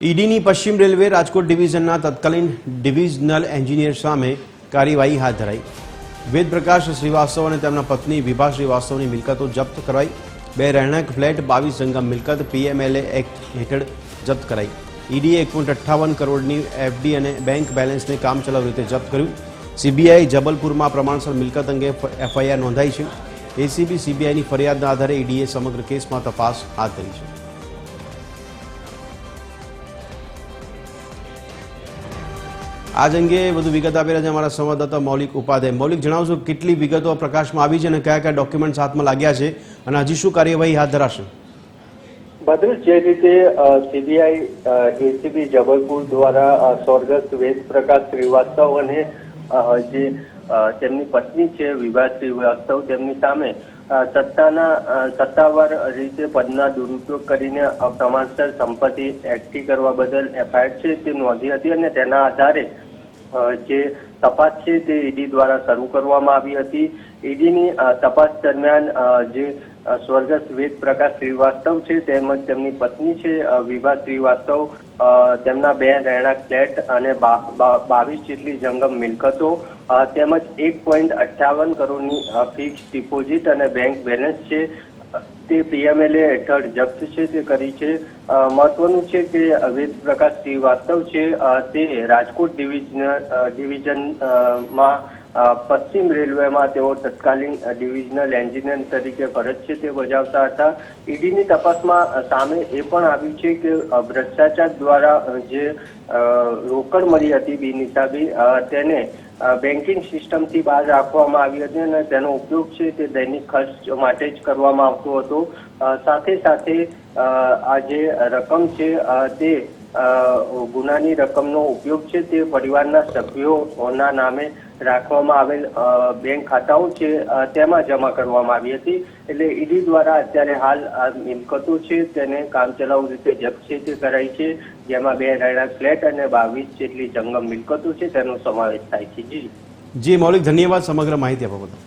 ઈડીની પશ્ચિમ રેલવે રાજકોટ ડિવિઝનના તત્કાલીન divisional engineer સામે કાર્યવાહી હાથ ધરાઈ। વેદપ્રકાશ શ્રીવાસ્તવ અને તેમના પત્ની વિભા શ્રીવાસ્તવની મિલકતો જપ્ત કરાઈ। બે રહેણાંક ફ્લેટ 22 જંગમ મિલકત પીએમએલએ એક્ટ હેઠળ જપ્ત કરાઈ। ઈડીએ 1.58 કરોડની એફડી અને બેંક બેલેન્સને કામચલાઉ રીતે જપ્ત કર્યું। સીબીઆઈ જબલપુરમાં પ્રમાણસર મિલકત અંગે એફઆઈઆર નોંધાઈ છે। એસીબી સીબીઆઈની ફરિયાદના આધારે ઈડીએ સમગ્ર કેસમાં તપાસ હાથ ધરી છે। आज अंगे વધુ વિગત આપી રહ્યા છે અમારા સંવાદદાતા મૌલિક ઉપાધ્યાય। મૌલિક, જણાવશો કેટલી વિગતો પ્રકાશમાં આવી છે અને કયા કયા ડોક્યુમેન્ટ્સ હાથમાં લાગ્યા છે અને હજી શું કાર્યવાહી હાથ ધરાશે? ભદ્રેશ, જે રીતે સીબીઆઈ એસીબી જબલપુર દ્વારા સ્વર્ગસ્થ વેદપ્રકાશ શ્રીવાસ્તવ અને જે તેમની પત્ની છે વિભા શ્રીવાસ્તવ તેમની સામે સત્તાવાર રીતે પદના દુરુપયોગ કરીને પ્રમાણસર સંપત્તિ એકઠી કરવા બદલ એફઆઈઆર છે તે નોંધી હતી અને તેના આધારે જે તપાસ છે તે ઈડી દ્વારા શરૂ કરવામાં આવી હતી। ઈડીની તપાસ દરમિયાન જે સ્વર્ગસ્થ વેદપ્રકાશ શ્રીવાસ્તવ છે તેમજ તેમની પત્ની છે વિભા શ્રીવાસ્તવ તેમના બે રહેણાંક ફ્લેટ અને 22 જેટલી જંગમ મિલકતો તેમજ 1.58 કરોડની ફિક્સ ડિપોઝિટ અને બેંક બેલેન્સ છે તે પીએમએલએ હેઠળ જપ્ત છે તે કરી છે। મહત્વનું છે કે વેદપ્રકાશ શ્રીવાસ્તવ છે તે રાજકોટ ડિવિઝનમાં પશ્ચિમ રેલવેમાં તેઓ તત્કાલીન ડિવિઝનલ એન્જિનિયર તરીકે ફરજ છે તે બજાવતા હતા। ઈડીની તપાસમાં સામે એ પણ આવ્યું છે કે ભ્રષ્ટાચાર દ્વારા જે રોકડ મળી હતી બિનહિસાબી તેને બેન્કિંગ સિસ્ટમથી બહાર રાખવામાં આવી હતી અને તેનો ઉપયોગ છે તે દૈનિક ખર્ચ માટે જ કરવામાં આવતો હતો। સાથે સાથે આ જે રકમ છે તે ગુનાની રકમનો ઉપયોગ છે તે પરિવારના સભ્યોના નામે રાખવામાં આવેલ બેંક ખાતાઓ છે તેમાં જમા કરવામાં આવી હતી। એટલે ઈડી દ્વારા અત્યારે હાલ આ મિલકતો છે તેને કામચલાઉ રીતે જપ્ત છે તે કરાઈ છે, જેમાં બે રહેણાંક ફ્લેટ અને 22 જેટલી જંગમ મિલકતો છે તેનો સમાવેશ થાય છે। જી મૌલિક, ધન્યવાદ સમગ્ર માહિતી આપવા બદલ।